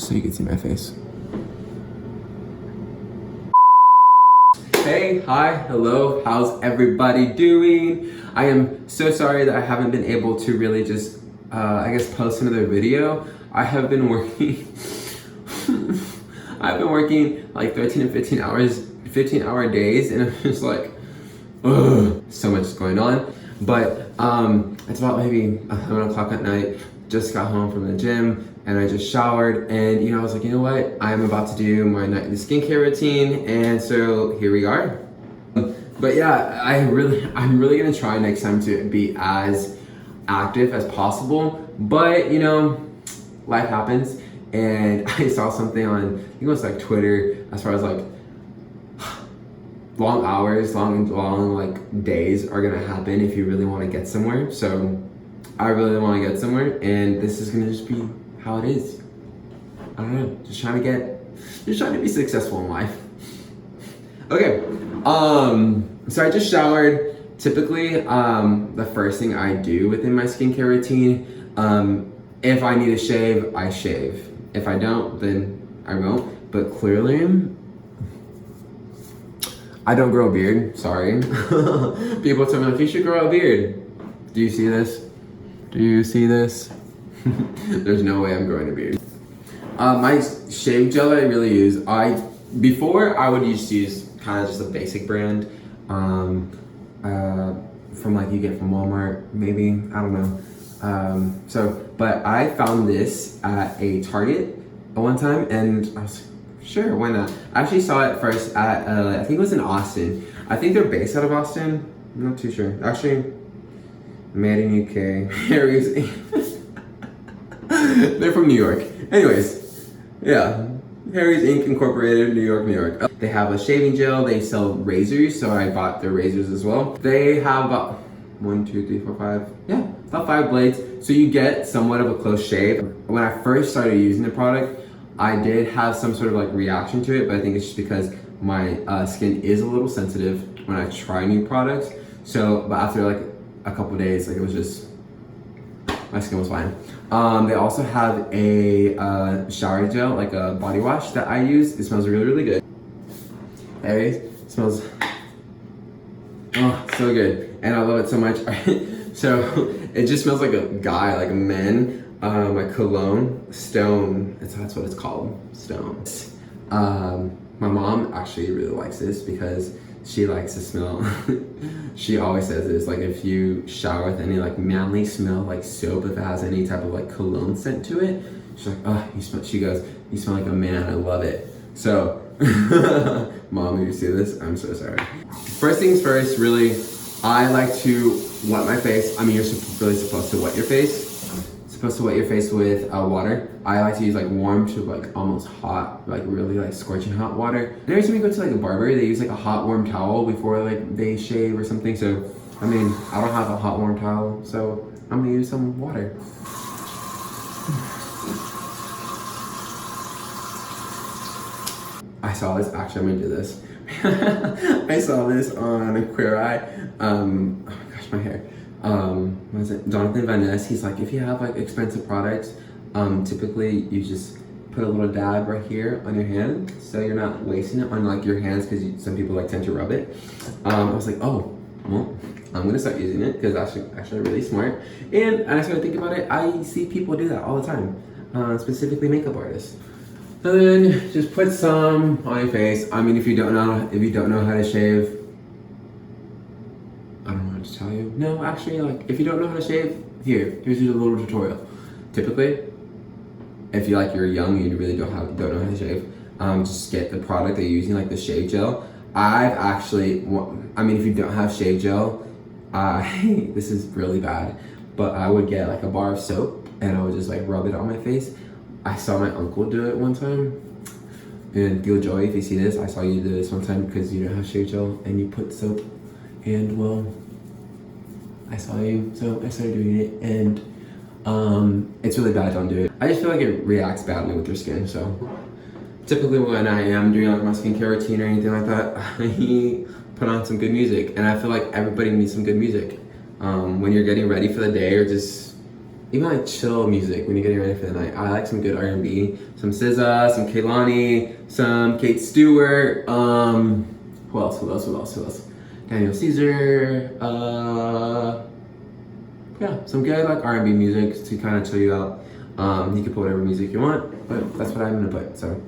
just so you can see my face. Hey, hi, hello, how's everybody doing? I am so sorry that I haven't been able to really just, I guess, post another video. I have been working, I've been working like 13 and 15 hours, 15-hour days, and I'm just like, ugh, so much is going on. But it's about maybe 11 o'clock at night, just got home from the gym, and I just showered, and I was like, you know what? I'm about to do my nightly skincare routine, and so here we are. But yeah, I'm really gonna try next time to be as active as possible. But life happens, and I saw something on, I think it was like Twitter, as far as like long hours, long like days are gonna happen if you really want to get somewhere. So I really want to get somewhere, and this is gonna just be how it is. I don't know, just trying to be successful in life. Okay, so I just showered. Typically, the first thing I do within my skincare routine, if I need to shave, I shave. If I don't, then I won't. But clearly, I don't grow a beard, sorry. People tell me like, you should grow a beard. Do you see this? Do you see this? There's no way I'm growing a beard. My shave gel I really use, before I would used to use kind of just a basic brand, from like you get from Walmart, maybe, I don't know. But I found this at a Target one time, and I was like, sure, why not? I actually saw it first at, I think it was in Austin. I think they're based out of Austin. I'm not too sure. Actually, made in UK. Harry's. They're from New York. Anyways, yeah. Harry's Inc. Incorporated, New York, New York. They have a shaving gel. They sell razors, so I bought their razors as well. They have about 1, 2, 3, 4, 5. Yeah, about 5 blades. So you get somewhat of a close shave. When I first started using the product, I did have some sort of like reaction to it, but I think it's just because my skin is a little sensitive when I try new products. So, but after like a couple days, like it was just, my skin was fine. They also have a shower gel, like a body wash that I use. It smells really, really good. Anyways, it smells, oh, so good. And I love it so much. So it just smells like a guy, like a man. My cologne, Stone, that's what it's called, Stone. My mom actually really likes this because she likes to smell. She always says this, like if you shower with any like manly smell, like soap, if it has any type of like cologne scent to it, she's like, oh, she goes, you smell like a man, I love it. So, Mom, if you see this, I'm so sorry. First things first, really, I like to wet my face. I mean, you're really supposed to wet your face. Supposed to wet your face with water. I like to use like warm to like almost hot, like really like scorching hot water. And every time you go to like a barber, they use like a hot warm towel before like they shave or something. So, I mean, I don't have a hot warm towel, so I'm gonna use some water. I saw this, actually I'm gonna do this. I saw this on Queer Eye. Oh my gosh, my hair. What is it? Jonathan Van Ness, he's like, if you have like expensive products, typically you just put a little dab right here on your hand, so you're not wasting it on like your hands, because some people like tend to rub it. I was like, oh, well, I'm gonna start using it because that's actually really smart. And I started thinking about it. I see people do that all the time, specifically makeup artists. And then just put some on your face. I mean, if you don't know how to shave, I don't know what to tell you. No, actually, like, if you don't know how to shave, here's a little tutorial. Typically, if you're young and you really don't know how to shave, just get the product that you're using, like the shave gel. I mean, if you don't have shave gel, this is really bad, but I would get like a bar of soap and I would just like rub it on my face. I saw my uncle do it one time. And Gil Joey, if you see this, I saw you do this one time because you don't have shave gel and you put soap. And well, I saw you, so I started doing it, and it's really bad, don't do it. I just feel like it reacts badly with your skin, so typically when I am doing like my skincare routine or anything like that, I put on some good music, and I feel like everybody needs some good music. When you're getting ready for the day or just even like chill music when you're getting ready for the night. I like some good R&B, some SZA, some Kehlani, some Kate Stewart. Who else? Daniel Caesar. Yeah, some good like R&B music to kind of chill you out. You can put whatever music you want, but that's what I'm gonna put. So.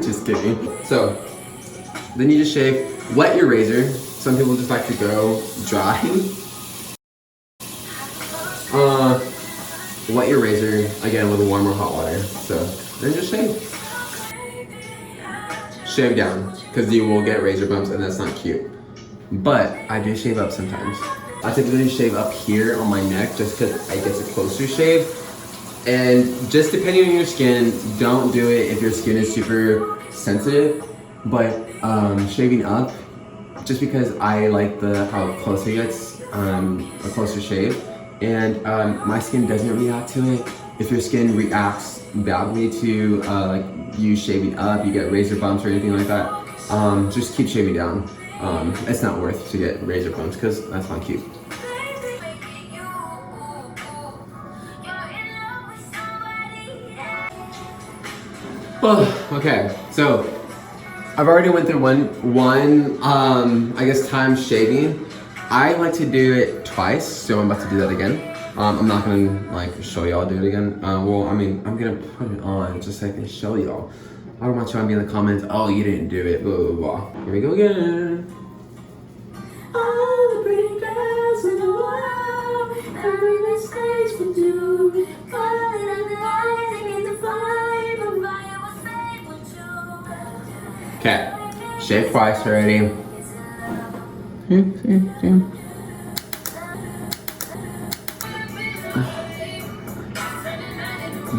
Just kidding. So, then you just shave. Wet your razor. Some people just like to go dry. Wet your razor again with warm or hot water. So then just shave. Shave down because you will get razor bumps and that's not cute. But I do shave up sometimes. I typically shave up here on my neck just because I get a closer shave. And just depending on your skin, don't do it if your skin is super sensitive. But shaving up, just because I like how close it gets, a closer shave. And my skin doesn't react to it. If your skin reacts badly to like you shaving up, you get razor bumps or anything like that, just keep shaving down. It's not worth to get razor bumps because that's not cute. Okay, so I've already went through one I guess time shaving. I like to do it twice, so I'm about to do that again. I'm not gonna like show y'all do it again. Well, I mean, I'm gonna put it on just so I can show y'all. I don't want y'all to be in the comments, oh, you didn't do it, blah, blah, blah. Here we go again. All the pretty girls in the world, every mistake we do, calling on the eyes and get the fire, but fire was fake with you. Okay, shave twice already.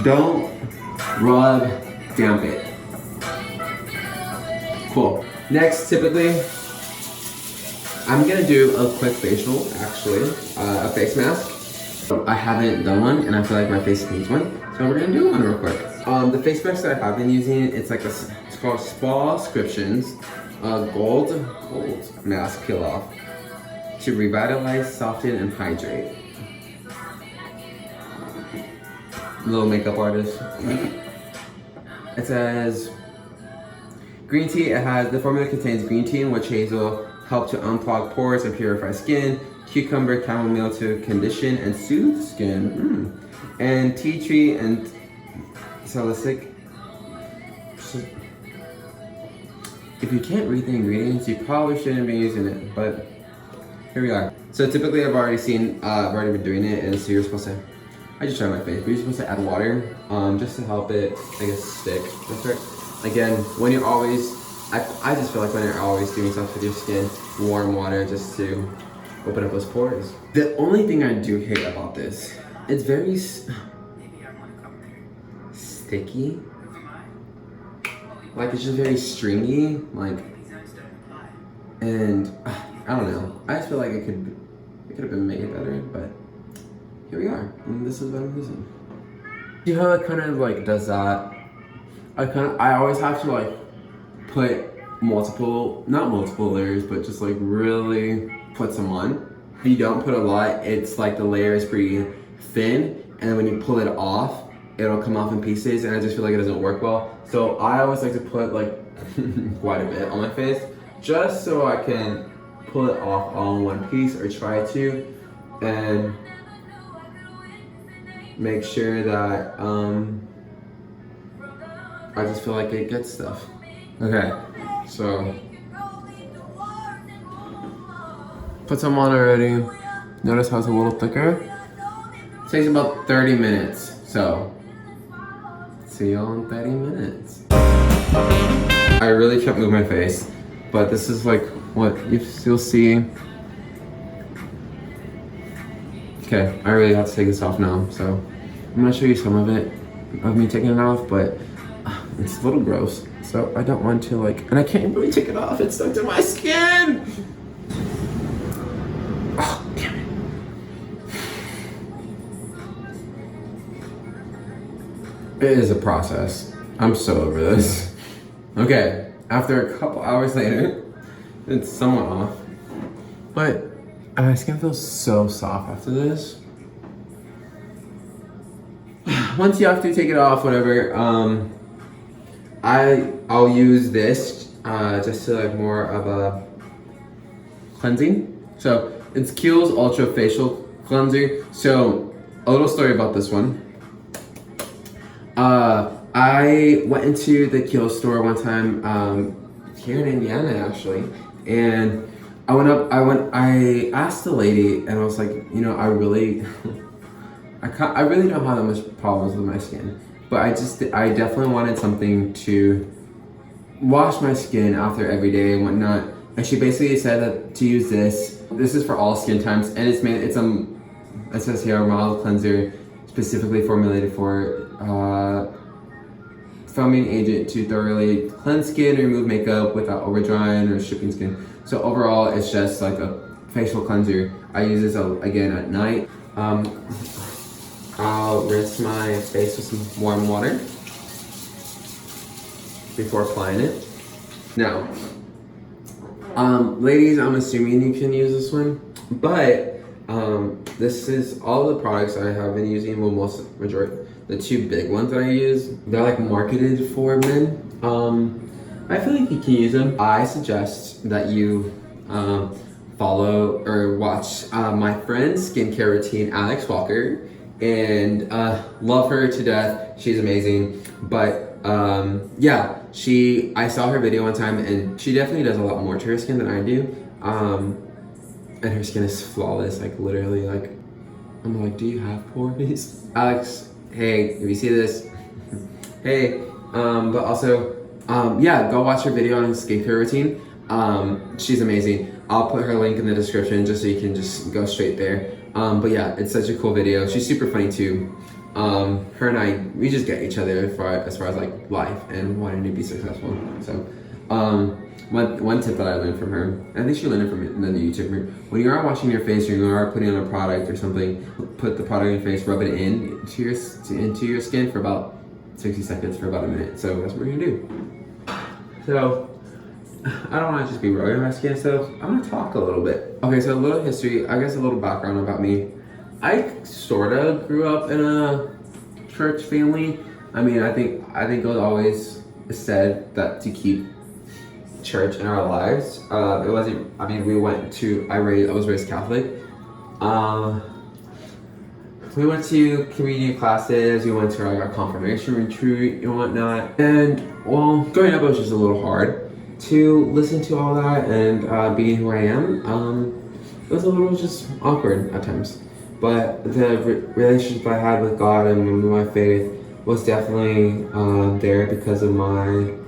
Don't rub, damp it. Cool. Next, typically, I'm gonna do a quick facial, actually, a face mask. I haven't done one, and I feel like my face needs one, so we're gonna do one real quick. The face mask that I have been using, it's called Spascriptions Gold Mask Peel Off to revitalize, soften, and hydrate. Little makeup artist. It says green tea. The formula contains green tea and witch hazel, help to unclog pores and purify skin. Cucumber, chamomile to condition and soothe skin. And tea tree and salicylic. If you can't read the ingredients, you probably shouldn't be using it, but here we are. So typically I've already been doing it, and so you're supposed to, I just tried my face, but you're supposed to add water just to help it, I guess, stick. That's right. Again, when you're always, I just feel like when you're always doing stuff with your skin, warm water just to open up those pores. The only thing I do hate about this, it's very sticky. Like it's just very stringy, like, and I don't know. I just feel like it could have been made better, but here we are, and this is what I'm using. See how it kind of like does that? I always have to like put not multiple layers, but just like really put some on. If you don't put a lot, it's like the layer is pretty thin, and then when you pull it off, it'll come off in pieces, and I just feel like it doesn't work well. So I always like to put like quite a bit on my face, just so I can pull it off all in one piece, or try to, and make sure that I just feel like it gets stuff. Okay, so put some on already. Notice how it's a little thicker. It takes about 30 minutes, so see y'all in 30 minutes. I really can't move my face, but this is like what you'll see. Okay, I really have to take this off now, so I'm gonna show you some of it, of me taking it off, but it's a little gross, so I don't want to like, and I can't really take it off, it's stuck to my skin! Oh, damn it. It is a process. I'm so over this. Okay, after a couple hours later, it's somewhat off, but my skin feels so soft after this. Once you have to take it off, whatever, I'll use this just to like more of a cleansing. So it's Kiehl's Ultra Facial Cleanser. So a little story about this one. I went into the Kiehl store one time here in Indiana actually, and I asked the lady, and I was like, you know, I really don't have that much problems with my skin, but I definitely wanted something to wash my skin after every day and whatnot. And she basically said that to use this. This is for all skin types, and it says here, a mild cleanser specifically formulated for foaming agent to thoroughly cleanse skin and remove makeup without over drying or stripping skin. So overall, it's just like a facial cleanser. I use this again at night. I'll rinse my face with some warm water before applying it. Now, ladies, I'm assuming you can use this one, but this is all the products I have been using. Well, the two big ones that I use, they're like marketed for men. I feel like you can use them. I suggest that you follow or watch my friend's skincare routine, Alex Walker, and love her to death. She's amazing. But yeah, I saw her video one time, and she definitely does a lot more to her skin than I do. And her skin is flawless, like literally, like I'm like, do you have pores? Alex, hey, if you see this, hey, but also, yeah, go watch her video on his skincare routine. She's amazing. I'll put her link in the description just so you can just go straight there. But yeah, it's such a cool video. She's super funny too. Her and I, we just get each other as far as like life and wanting to be successful. So, one tip that I learned from her, I think she learned it from another YouTuber. When you are washing your face or you are putting on a product or something, put the product on your face, rub it into your skin for about 60 seconds for about a minute. So that's what we're gonna do. So I don't want to just be rubbing my skin, so I'm gonna talk a little bit. Okay, so a little history, I guess a little background about me. I sort of grew up in a church family. I mean, I think it was always said that to keep church in our lives. It wasn't, I mean, I was raised Catholic. We went to communion classes, we went to our confirmation retreat and whatnot. And well, growing up it was just a little hard to listen to all that and being who I am. It was a little just awkward at times. But the relationship I had with God and my faith was definitely there because of one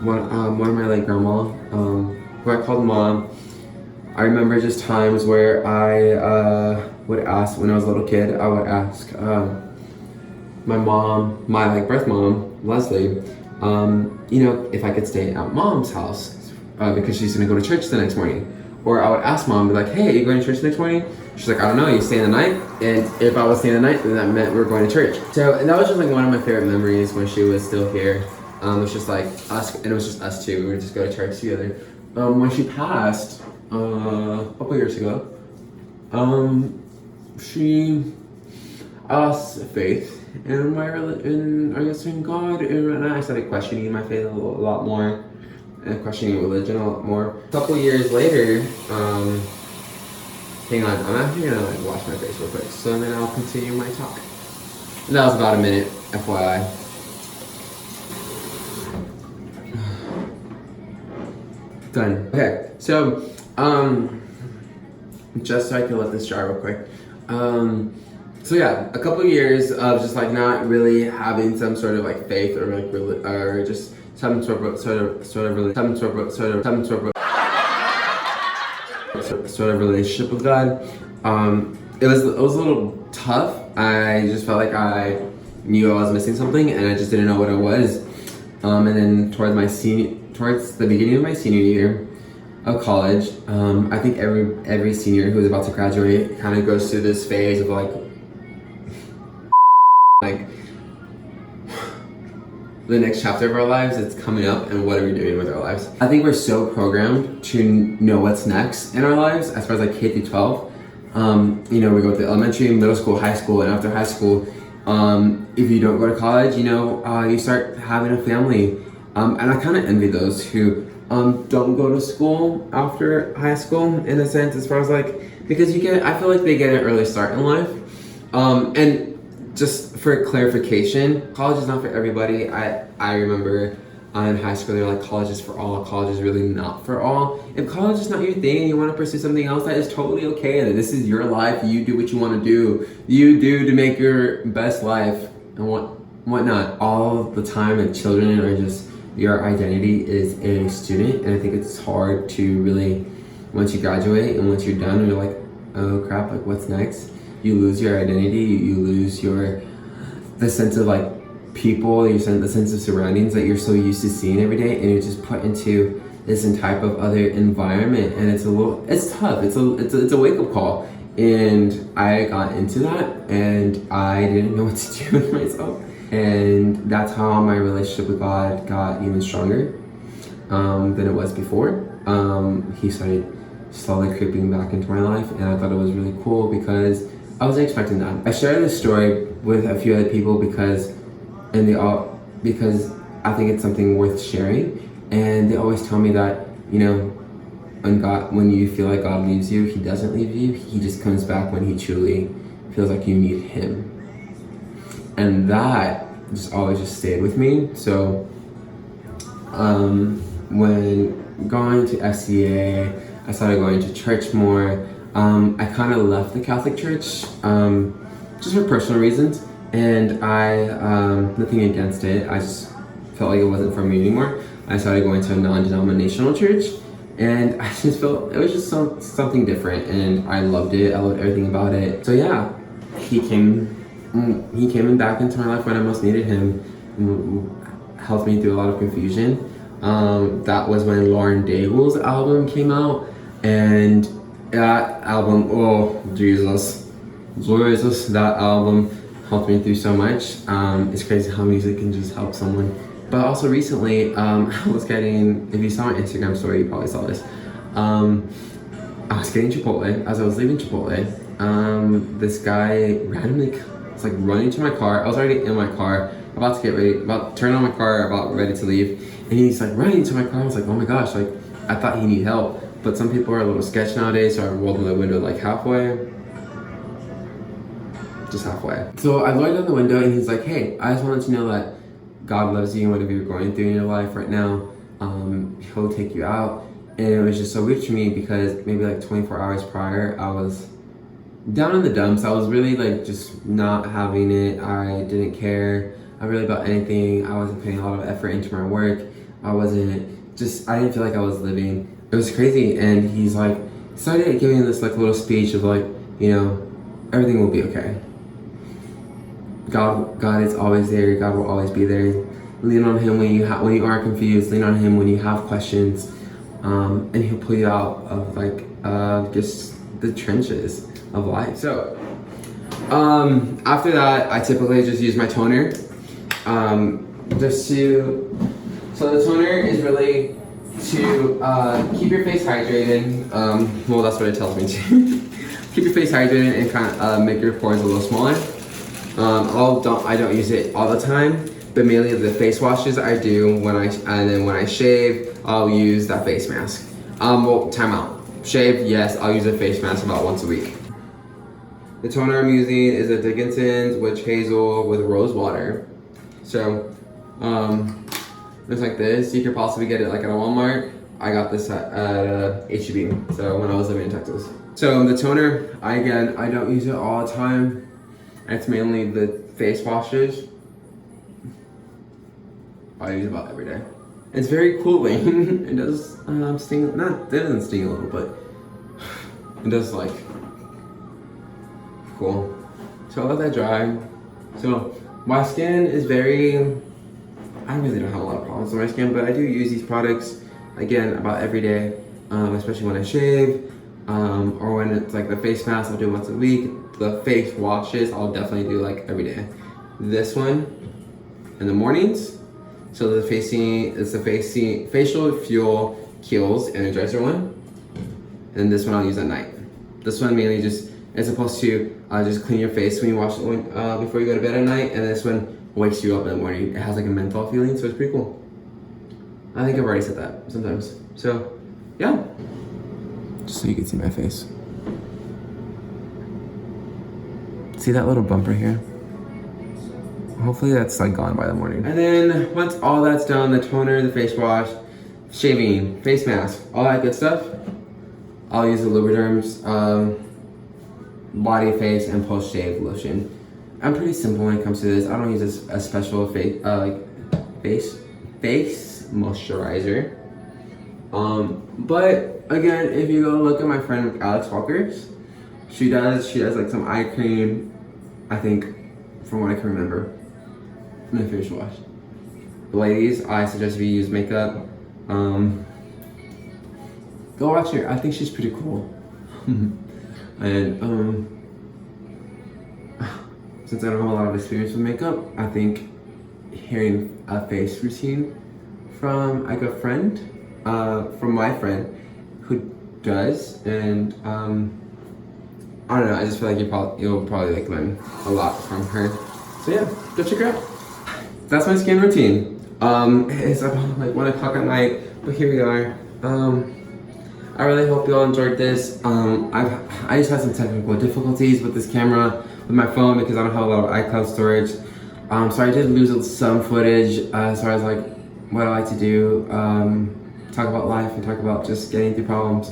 of my late grandma, who I called mom. I remember just times where I would ask, when I was a little kid, I would ask my mom, my like birth mom, Leslie, you know, if I could stay at mom's house because she's gonna go to church the next morning. Or I would ask mom, be like, hey, are you going to church next morning? She's like, I don't know, you staying the night? And if I was staying the night, then that meant we were going to church. So, and that was just like one of my favorite memories when she was still here. It was just like us, and it was just us two. We would just go to church together. When she passed a couple years ago, I lost faith in in God, and I started questioning my faith a lot more, and questioning religion a lot more. A couple years later, hang on, I'm actually gonna like wash my face real quick, so then I'll continue my talk. And that was about a minute, FYI. Done. Okay, so just so I can let this dry real quick. So yeah, a couple years of just like not really having some sort of like faith or like or just some sort of relationship with God. It was a little tough. I just felt like I knew I was missing something, and I just didn't know what it was. And then towards the beginning of my senior year of college, I think every senior who's about to graduate kind of goes through this phase of like the next chapter of our lives that's coming up and what are we doing with our lives. I think we're so programmed to know what's next in our lives as far as like K through 12. You know, we go through elementary, middle school, high school, and after high school, if you don't go to college, you know, you start having a family. And I kind of envy those who don't go to school after high school in a sense, as far as like, because I feel like they get an early start in life. And just for clarification, college is not for everybody. I remember in high school, they were like, college is for all. College is really not for all. If college is not your thing and you want to pursue something else, that is totally okay. This is your life. You do what you want to do. You do to make your best life and whatnot. All the time, and children are just, your identity is a student. And I think it's hard to really, once you graduate and once you're done, you're like, oh crap, like what's next? You lose your identity, you lose the sense of like people, the sense of surroundings that you're so used to seeing every day, and you're just put into this type of other environment, and it's tough. It's a wake up call, and I got into that, and I didn't know what to do with myself, and that's how my relationship with God got even stronger than it was before. He started slowly creeping back into my life, and I thought it was really cool because I wasn't expecting that. I shared this story with a few other people because I think it's something worth sharing, and they always tell me that, you know, when you feel like God leaves you, He doesn't leave you. He just comes back when He truly feels like you need Him, and that just always just stayed with me. So when going to SCA, I started going to church more. I kind of left the Catholic Church just for personal reasons, and nothing against it. I just felt like it wasn't for me anymore. I started going to a non-denominational church, and I just felt it was just something different, and I loved it. I loved everything about it. So yeah, he came back into my life when I most needed him, and helped me through a lot of confusion. That was when Lauren Daigle's album came out, and that album, oh Jesus, that album helped me through so much. It's crazy how music can just help someone. But also recently, I was getting, if you saw my Instagram story, you probably saw this. I was getting Chipotle. As I was leaving Chipotle, this guy randomly was like running to my car. I was already in my car, about to get ready, about to turn on my car, about ready to leave. And he's like running to my car. I was like, oh my gosh, like I thought he needed help. But some people are a little sketch nowadays, so I rolled in the window like halfway. Just halfway. So I lowered down the window, and he's like, hey, I just wanted to know that God loves you and whatever you're going through in your life right now, He'll take you out. And it was just so weird to me because maybe like 24 hours prior, I was down in the dumps. I was really like just not having it. I didn't care really about anything. I wasn't putting a lot of effort into my work. I didn't feel like I was living. It was crazy. And he's like, started giving this like little speech of like, you know, everything will be okay. God is always there. God will always be there. Lean on Him when you are confused. Lean on Him when you have questions, and He'll pull you out of like just the trenches of life. So after that, I typically just use my toner. So the toner is really to keep your face hydrated. Well, that's what it tells me to. Keep your face hydrated and kind of make your pores a little smaller. I don't use it all the time, but mainly the face washes I do and then when I shave, I'll use that face mask. Well, time out. Shave, yes, I'll use a face mask about once a week. The toner I'm using is a Dickinson's Witch Hazel with rose water. So, it's like this. You could possibly get it like at a Walmart. I got this at H-E-B, so when I was living in Texas. So the toner, I don't use it all the time. It's mainly the face washes. I use it about every day. It's very cooling. It does sting, it doesn't sting a little, but it does like, cool. So I let that dry. So my skin is I really don't have a lot of problems with my skin, but I do use these products, again, about every day, especially when I shave, or when it's like the face mask, I'll do it once a week. The face washes, I'll definitely do like every day. This one in the mornings, So it's the facial fuel Kiehl's energizer one, and this one I'll use at night. This one mainly just is supposed to just clean your face when you wash it before you go to bed at night, and this one wakes you up in the morning. It has like a menthol feeling, so it's pretty cool. I think I've already said that sometimes. So yeah, just so you can see my face. See that little bumper here? Hopefully that's like gone by the morning. And then once all that's done, the toner, the face wash, shaving, face mask, all that good stuff, I'll use the Lubriderm's body, face, and post-shave lotion. I'm pretty simple when it comes to this. I don't use a special face moisturizer. But again, if you go look at my friend Alex Walker's, she does like some eye cream, I think, from what I can remember, and a face wash. Ladies, I suggest if you use makeup, go watch her. I think she's pretty cool. And since I don't have a lot of experience with makeup, I think hearing a face routine from like a friend, from my friend who does, and I don't know, I just feel like you'll probably like learn a lot from her. So yeah, go check her out. That's my skin routine. It's about like 1 o'clock at night, but here we are. I really hope you all enjoyed this. I just had some technical difficulties with this camera, with my phone, because I don't have a lot of iCloud storage. So I did lose some footage as far as like what I like to do, talk about life and talk about just getting through problems.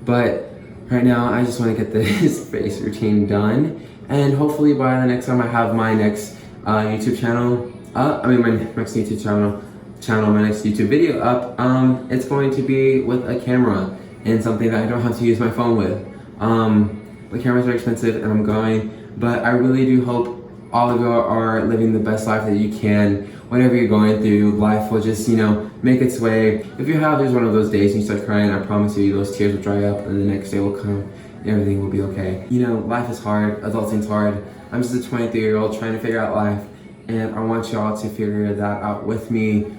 But right now, I just want to get this face routine done, and hopefully by the next time I have my next YouTube channel, my next YouTube channel, my next YouTube video up, it's going to be with a camera and something that I don't have to use my phone with. The cameras are expensive and I'm going, but I really do hope all of you are living the best life that you can. Whatever you're going through, life will just, make its way. If you have one of those days and you start crying, I promise you those tears will dry up and the next day will come and everything will be okay. Life is hard, adulting's hard. I'm just a 23-year-old trying to figure out life, and I want y'all to figure that out with me.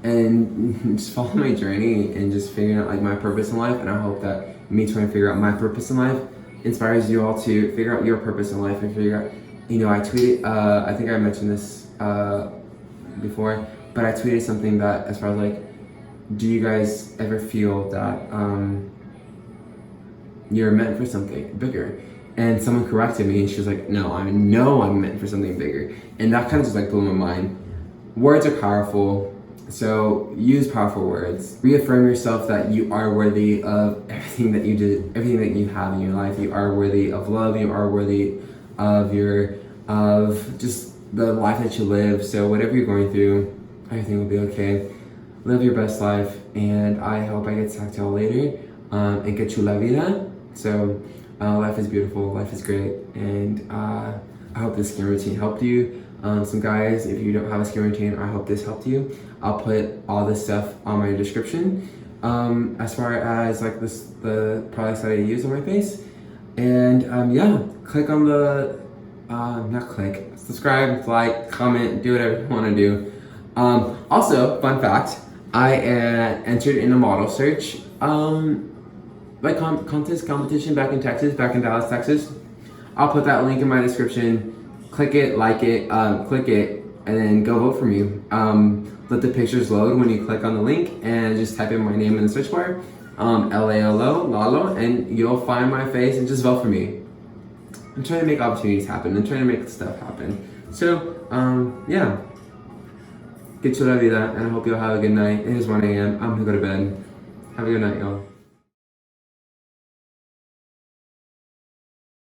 And just follow my journey and just figuring out like my purpose in life. And I hope that me trying to figure out my purpose in life inspires you all to figure out your purpose in life and figure out, I tweeted, I think I mentioned this before, but I tweeted something that as far as like, do you guys ever feel that you're meant for something bigger? And someone corrected me and she was like, no, I know I'm meant for something bigger. And that kind of just like blew my mind. Words are powerful. So use powerful words. Reaffirm yourself that you are worthy of everything that you did, everything that you have in your life. You are worthy of love. You are worthy of just the life that you live. So whatever you're going through, everything will be okay. Live your best life, and I hope I get to talk to y'all later and get you la vida. So life is beautiful, life is great, and I hope this skin routine helped you. Some guys, if you don't have a skin routine, I hope this helped you. I'll put all this stuff on my description as far as like the products that I use on my face. And yeah, click on the, subscribe, like, comment, do whatever you want to do. Also, fun fact, I entered in a model search contest competition back in Dallas, Texas. I'll put that link in my description. Click it, like it, click it, and then go vote for me. Let the pictures load when you click on the link, and just type in my name in the search bar, Lalo, and you'll find my face and just vote for me. I'm trying to make opportunities happen. I'm trying to make stuff happen. So, yeah. Get you la vida, and I hope you'll have a good night. It is 1 a.m. I'm gonna go to bed. Have a good night, y'all.